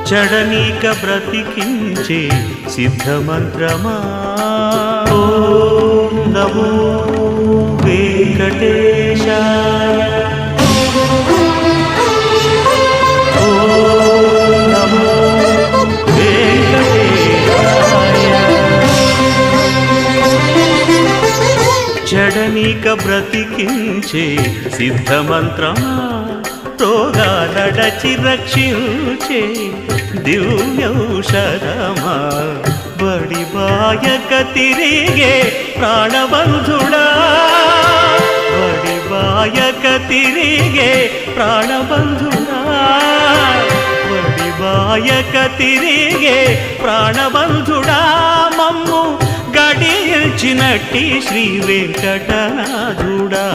చెడనీక బ్రతికించే సిద్ధమంత్రమా ఓం నమో వెంకటేశాయ ఓం నమో వెంకటేశాయ చెడనీక బ్రతికించే సిద్ధమంత్రమా రోగాలడచి రక్షించే దివ్యౌషధమా బడిబాయక తిరిగే ప్రాణబంధుడా బడిబాయక తిరిగే ప్రాణబంధుడా బడిబాయక తిరిగే ప్రాణబంధుడా మమ్ము గడిచినట్టి శ్రీ వెంకటనాథుడా